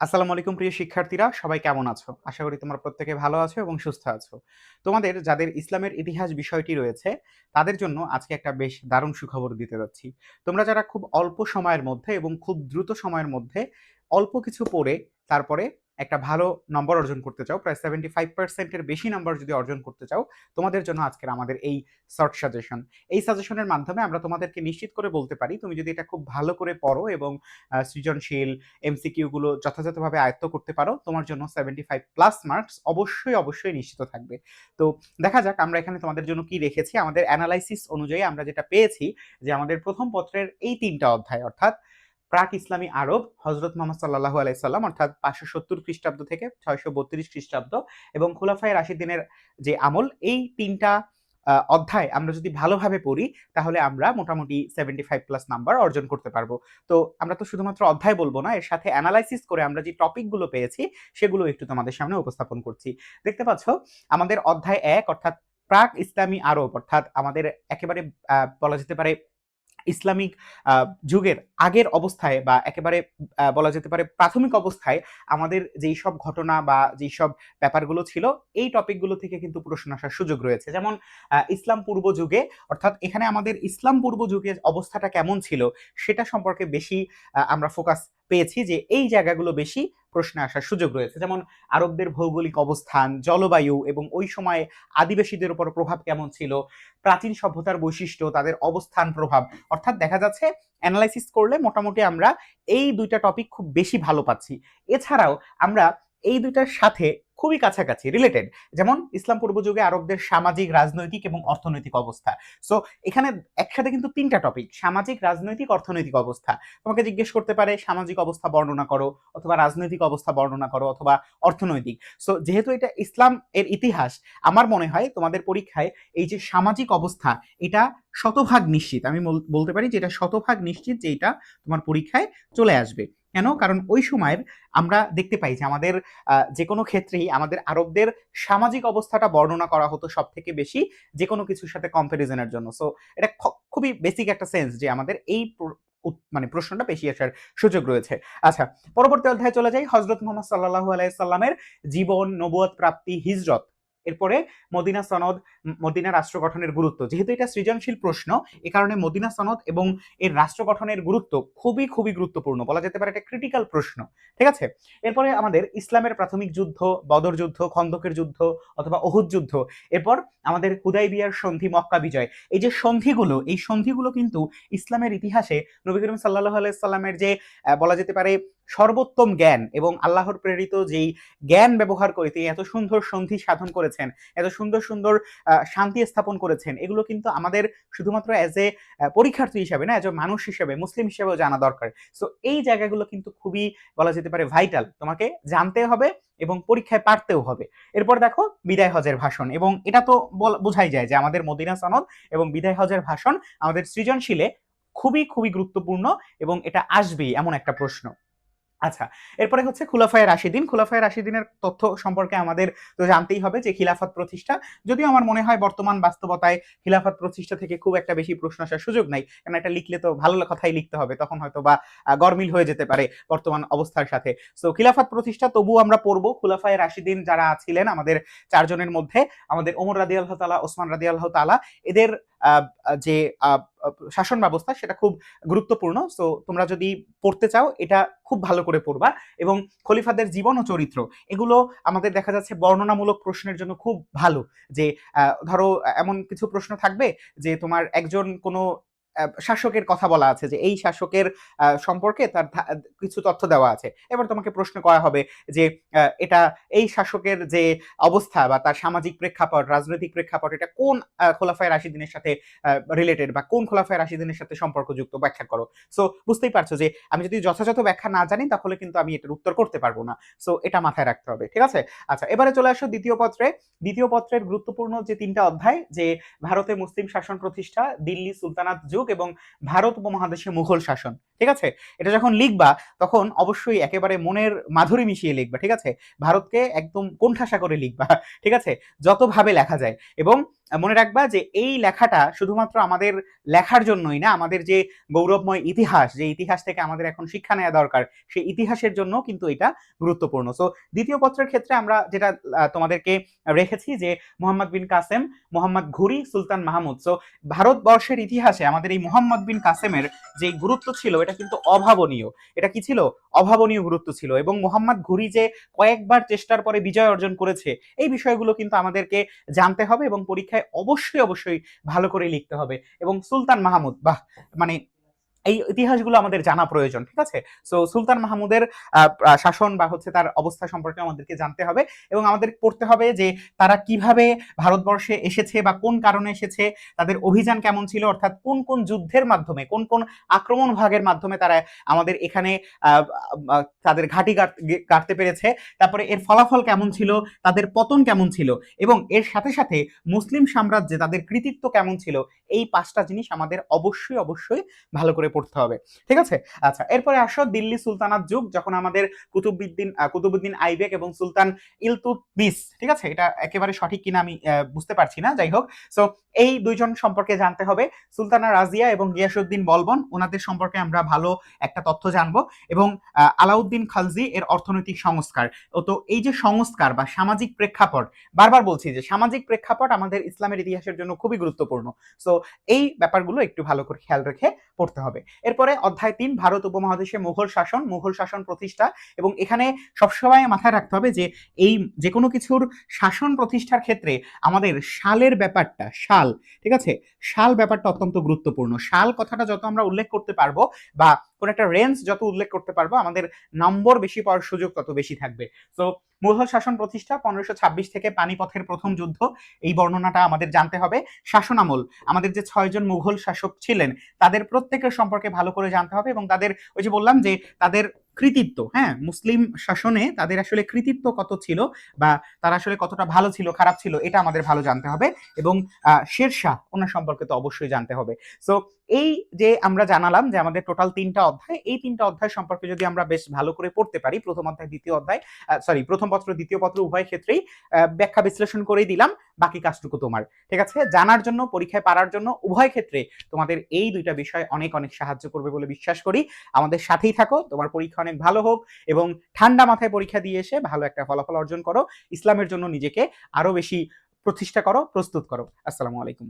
আসসালামু আলাইকুম প্রিয় শিক্ষার্থীরা, সবাই কেমন আছো? আশা করি তোমরা প্রত্যেকে ভালো আছো এবং সুস্থ আছো। তোমাদের যাদের ইসলামের ইতিহাস বিষয়টি রয়েছে, তাদের জন্য আজকে একটা বেশ দারুণ সুখবর দিতে যাচ্ছি। তোমরা যারা খুব অল্প সময়ের মধ্যে এবং খুব দ্রুত সময়ের মধ্যে অল্প কিছু পড়ে তারপরে একটা ভালো নম্বর অর্জন করতে চাও, প্রায় 75% এর বেশি নম্বর যদি অর্জন করতে চাও, তোমাদের জন্য আজকের আমাদের এই শর্ট সাজেশন। এই সাজেশনের মাধ্যমে আমরা তোমাদেরকে নিশ্চিত করে বলতে পারি, তুমি যদি এটা খুব ভালো করে পড়ো এবং সৃজনশীল এমসিকিউ গুলো যথাযথভাবে আয়ত্ত করতে পারো, তোমার জন্য 75+ মার্কস অবশ্যই নিশ্চিত থাকবে। তো দেখা যাক আমরা এখানে তোমাদের জন্য কি রেখেছি। আমাদের অ্যানালাইসিস অনুযায়ী আমরা যেটা পেয়েছি যে আমাদের প্রথম পত্রের এই 3টা অধ্যায়, অর্থাৎ প্রাক ইসলামী আরব, হযরত মুহাম্মদ সাল্লাল্লাহু আলাইহি সাল্লাম অর্থাৎ 570 খ্রিস্টাব্দ থেকে 632 খ্রিস্টাব্দ এবং খুলাফায়ে রাশিদিনের যে আমল, এই 3টা অধ্যায় আমরা যদি ভালোভাবে পড়ি তাহলে আমরা মোটামুটি 75+ নাম্বার অর্জন করতে পারবো। তো আমরা তো শুধুমাত্র অধ্যায় বলবো না, এর সাথে অ্যানালাইসিস করে আমরা যে টপিকগুলো পেয়েছি সেগুলো একটু তোমাদের সামনে উপস্থাপন করছি। দেখতে পাচ্ছ আমাদের অধ্যায় 1 অর্থাৎ প্রাক ইসলামী আরব, অর্থাৎ আমাদের একেবারে বলা যেতে পারে ইসলামিক যুগের আগের অবস্থায় বা একেবারে বলা যেতে পারে প্রাথমিক অবস্থায় আমাদের যেই সব ঘটনা বা যেই সব ব্যাপারগুলো ছিল, এই টপিকগুলো থেকে কিন্তু প্রশ্ন আসার সুযোগ রয়েছে। যেমন ইসলাম পূর্ব যুগে, অর্থাৎ এখানে আমাদের ইসলাম পূর্ব যুগের অবস্থাটা কেমন ছিল সেটা সম্পর্কে বেশি আমরা ফোকাস পেয়েছি, যে এই জায়গাগুলো বেশি প্রশ্নে আসার সুযোগ রয়েছে। যেমন আরবদের ভৌগোলিক অবস্থান, জলবায়ু এবং ওই সময়ে আদিবাসীদের উপর প্রভাব কেমন ছিল, প্রাচীন সভ্যতার বৈশিষ্ট্য, তাদের অবস্থান প্রভাব। অর্থাৎ দেখা যাচ্ছে অ্যানালাইসিস করলে মোটামুটি আমরা এই 2টা টপিক খুব বেশি ভালো পাচ্ছি। এছাড়াও আমরা এই 2টার সাথে খুবই কাছাকাছি রিলেটেড, যেমন ইসলাম পূর্ব যুগে আরবদের সামাজিক, রাজনৈতিক এবং অর্থনৈতিক অবস্থা। সো এখানে একসাথে কিন্তু 3টা টপিক, সামাজিক, রাজনৈতিক, অর্থনৈতিক অবস্থা। তোমাকে জিজ্ঞেস করতে পারে সামাজিক অবস্থা বর্ণনা করো, অথবা রাজনৈতিক অবস্থা বর্ণনা করো, অথবা অর্থনৈতিক। সো যেহেতু এটা ইসলাম এর ইতিহাস, আমার মনে হয় তোমাদের পরীক্ষায় এই যে সামাজিক অবস্থা, এটা শতভাগ নিশ্চিত, আমি বলতে পারি যে এটা শতভাগ নিশ্চিত যে এটা তোমার পরীক্ষায় চলে আসবে। কেন? কারণ ওই সময়ের আমরা দেখতে পাই যে আমাদের যে কোনো ক্ষেত্রেই আমাদের আরবদের সামাজিক অবস্থাটা বর্ণনা করা হতো সব থেকে বেশি, যে কোনো কিছুর সাথে কম্পারিজনের জন্য। সো এটা খুবই বেসিক একটা সেন্স যে আমাদের এই মানে প্রশ্নটা বেশি আসার সুযোগ রয়েছে। আচ্ছা, পরবর্তী অধ্যায়ে চলে যাই। হযরত মুহাম্মদ সাল্লাল্লাহু আলাইহি সাল্লামের জীবন, নবুয়ত প্রাপ্তি, হিজরত, এরপরে মদিনা সনদ, মদিনা রাষ্ট্র গঠনের গুরুত্ব। যেহেতু এটা সৃজনশীল প্রশ্ন, এ কারণে মদিনা সনদ এবং এর রাষ্ট্র গঠনের গুরুত্ব খুবই গুরুত্বপূর্ণ, বলা যেতে পারে এটা ক্রিটিক্যাল প্রশ্ন। ঠিক আছে? এরপরে আমাদের ইসলামের প্রাথমিক যুদ্ধ, বদর যুদ্ধ, খন্দকের যুদ্ধ অথবা উহুদ যুদ্ধ, এরপর আমাদের হুদাইবিয়ার সন্ধি, মক্কা বিজয়। এই যে সন্ধিগুলো, এই সন্ধিগুলো কিন্তু ইসলামের ইতিহাসে নবী করিম সাল্লাল্লাহু আলাইহি সাল্লামের যে বলা যেতে পারে সর্বোত্তম জ্ঞান এবং আল্লাহর প্রেরিত যেই জ্ঞান ব্যবহার করে তিনি এত সুন্দর সন্ধি সাধন করেছেন, এত সুন্দর শান্তি স্থাপন করেছেন, এগুলো কিন্তু আমাদের শুধুমাত্র অ্যাজ এ পরীক্ষার্থী হিসেবে না, অ্যাজ এ মানুষ হিসেবে, মুসলিম হিসেবেও জানা দরকার। সো এই জায়গাগুলো কিন্তু খুবই বলা যেতে পারে ভাইটাল, তোমাকে জানতে হবে এবং পরীক্ষায় পারতেও হবে। এরপর দেখো বিদায় হজের ভাষণ, এবং এটা তো বোঝাই যায় যে আমাদের মদিনা সনদ এবং বিদায় হজের ভাষণ আমাদের সৃজনশীলে খুবই গুরুত্বপূর্ণ এবং এটা আসবেই এমন একটা প্রশ্ন। আচ্ছা, এরপরে হচ্ছে খুলাফায়ে রাশিদিন। খুলাফায়ে রাশিদিনের তথ্য সম্পর্কে আমাদের তো জানতেই হবে, যে খিলাফত প্রতিষ্ঠা। যদিও আমার মনে হয় বর্তমান বাস্তবতায় খিলাফত প্রতিষ্ঠা থেকে খুব একটা বেশি প্রশ্ন আসার সুযোগ নাই, কারণ এটা লিখলে তো ভালো কথাই লিখতে হবে, তখন হয়তো বা গরমিল হয়ে যেতে পারে বর্তমান অবস্থার সাথে। সো খিলাফত প্রতিষ্ঠা তবুও আমরা পড়বো। খুলাফায়ে রাশিদিন যারা ছিলেন আমাদের 4 জনের মধ্যে, আমাদের ওমর রাদিয়াল্লাহু তাআলা, ওসমান রাদিয়াল্লাহু তাআলা, এদের যে শাসন ব্যবস্থা সেটা খুব গুরুত্বপূর্ণ। সো তোমরা যদি পড়তে চাও এটা খুব ভালো করে পড়বা। এবং খলিফাদের জীবন ও চরিত্র, এগুলো আমাদের দেখা যাচ্ছে বর্ণনামূলক প্রশ্নের জন্য খুব ভালো। যে ধরো এমন কিছু প্রশ্ন থাকবে যে তোমার একজন কোনো শাসকের কথা বলা আছে, যে এই শাসকের সম্পর্কে তার কিছু তথ্য দেওয়া আছে। এবার তোমাকে প্রশ্ন করা হবে যে এটা এই শাসকের যে অবস্থা বা তার সামাজিক প্রেক্ষাপট, রাজনৈতিক প্রেক্ষাপট, এটা কোন খোলাফায়ে রাশিদিনের সাথে রিলেটেড বা কোন খোলাফায়ে রাশিদিনের সাথে সম্পর্কযুক্ত, ব্যাখ্যা করো। সো বুঝতেই পারছো যে আমি যদি যথাযথ ব্যাখ্যা না জানি তাহলে কিন্তু আমি এটার উত্তর করতে পারবো না। সো এটা মাথায় রাখতে হবে। ঠিক আছে? আচ্ছা, এবারে চলে আসো দ্বিতীয় পত্রে। দ্বিতীয় পত্রের গুরুত্বপূর্ণ যে 3টা অধ্যায়, যে ভারতে মুসলিম শাসন প্রতিষ্ঠা, দিল্লি সুলতানাত যুগ এবং ভারত উপমহাদেশে মুঘল শাসন। ঠিক আছে? এটা যখন লিখবা তখন অবশ্যই একেবারে মনের মাধুরী মিশিয়ে লিখবা। ঠিক আছে? ভারতকে একদম কোণঠাসা করে লিখবা। ঠিক আছে? যতভাবে লেখা যায়। এবং মনে রাখবা যে এই লেখাটা শুধুমাত্র আমাদের লেখার জন্যই না, আমাদের যে গৌরবময় ইতিহাস, যে ইতিহাস থেকে আমাদের এখন শিক্ষা নেওয়া দরকার, সেই ইতিহাসের জন্য কিন্তু এটা গুরুত্বপূর্ণ। সো দ্বিতীয় পত্রের ক্ষেত্রে আমরা যেটা তোমাদেরকে রেখেছি যে মোহাম্মদ বিন কাসেম, মোহাম্মদ ঘুরি, সুলতান মাহমুদ। সো ভারতবর্ষের ইতিহাসে আমাদের এই মোহাম্মদ বিন কাসেমের যে গুরুত্ব ছিল এটা কিন্তু অভাবনীয়। এটা কি ছিল? অভাবনীয় গুরুত্ব ছিল। এবং মোহাম্মদ ঘুরি যে কয়েকবার চেষ্টার পরে বিজয় অর্জন করেছে, এই বিষয়গুলো কিন্তু আমাদেরকে জানতে হবে এবং পরীক্ষায় অবশ্যই অবশ্যই ভালো করে লিখতে হবে। এবং সুলতান মাহমুদ, বাহ, মানে এই ইতিহাসগুলো আমাদের জানা প্রয়োজন, ঠিক আছে? সো সুলতান মাহমুদের শাসন বা হচ্ছে তার অবস্থা সম্পর্কে আমাদেরকে জানতে হবে এবং আমাদের পড়তে হবে যে তারা কিভাবে ভারতবর্ষে এসেছে বা কোন কারণে এসেছে, তাদের অভিযান কেমন ছিল, অর্থাৎ কোন কোন যুদ্ধের মাধ্যমে, কোন কোন আক্রমণ ভাগের মাধ্যমে তারা আমাদের এখানে তাদের ঘাঁটি গাড়তে পেরেছে, তারপরে এর ফলাফল কেমন ছিল, তাদের পতন কেমন ছিল, এবং এর সাথে সাথে মুসলিম সাম্রাজ্যে তাদের কৃতিত্ব কেমন ছিল। এই 5টা জিনিস আমাদের অবশ্যই অবশ্যই ভালো করে পড়তে হবে, ঠিক আছে? আচ্ছা, এরপরে আসো দিল্লি সুলতানাত যুগ, যখন আমাদের কুতুবুদ্দিন আইবেক এবং সুলতান ইলতুৎমিশ, ঠিক আছে, এটা একেবারে সঠিক কিনা আমি বুঝতে পারছি না, যাই হোক। সো এই দুইজন সম্পর্কে জানতে হবে, সুলতানা রাজিয়া এবং গিয়াসউদ্দিন বলবন, ওনাদের সম্পর্কে আমরা ভালো একটা তথ্য জানবো, এবং আলাউদ্দিন খালজি এর অর্থনৈতিক সংস্কার। তো এই যে সংস্কার বা সামাজিক প্রেক্ষাপট, বারবার বলছি যে সামাজিক প্রেক্ষাপট আমাদের ইসলামের ইতিহাসের জন্য খুবই গুরুত্বপূর্ণ। সো এই ব্যাপারগুলো একটু ভালো করে খেয়াল রেখে পড়তে হবে। এরপরে অধ্যায় 3, ভারত উপমহাদেশে মুঘল শাসন প্রতিষ্ঠা। এবং এখানে সবসময় মাথায় রাখতে হবে যে এই যে কোনো কিছুর শাসন প্রতিষ্ঠার ক্ষেত্রে আমাদের সালের ব্যাপারটা, সাল, ঠিক আছে, সাল ব্যাপারটা অত্যন্ত গুরুত্বপূর্ণ। সাল কথাটা যত আমরা উল্লেখ করতে পারবো বা কোন একটা রেঞ্জ যত উল্লেখ করতে পারবো, আমাদের নম্বর বেশি পাওয়ার সুযোগ তত বেশি থাকবে। তো মুঘল শাসন প্রতিষ্ঠা 1526 থেকে পানিপথের প্রথম যুদ্ধ, এই বর্ণনাটা আমাদের জানতে হবে। শাসন আমল, আমাদের যে 6 জন মুঘল শাসক ছিলেন তাদের প্রত্যেকের সম্পর্কে ভালো করে জানতে হবে এবং তাদের, ওই যে বললাম যে তাদের কৃতিত্ব, হ্যাঁ, মুসলিম শাসনে তাদের আসলে কৃতিত্ব কত ছিল বা তারা আসলে কতটা ভালো ছিল, খারাপ ছিল, এটা আমাদের ভালো জানতে হবে। এবং শেরশাহ, ওনার সম্পর্কে তো অবশ্যই জানতে হবে। সো এই যে আমরা জানালাম যে আমাদের টোটাল 3টা অধ্যায়, এই 3টা অধ্যায় সম্পর্কে যদি আমরা বেশ ভালো করে পড়তে পারি, প্রথম অধ্যায় দ্বিতীয় অধ্যায়, প্রথম পত্র দ্বিতীয় পত্র উভয় ক্ষেত্রেই ব্যাখ্যা বিশ্লেষণ করেই দিলাম, বাকি কাজটুকু তোমার, ঠিক আছে? জানার জন্য, পরীক্ষায় পারার জন্য উভয় ক্ষেত্রে তোমাদের এই 2টা বিষয় অনেক অনেক সাহায্য করবে বলে বিশ্বাস করি। আমাদের সাথেই থাকো, তোমার পরীক্ষা অনেক ভালো হোক এবং ঠান্ডা মাথায় পরীক্ষা দিয়ে এসে ভালো একটা ফলাফল অর্জন করো। ইসলামের জন্য নিজেকে আরো বেশি প্রতিষ্ঠা করো, প্রস্তুত করো। আসসালামু আলাইকুম।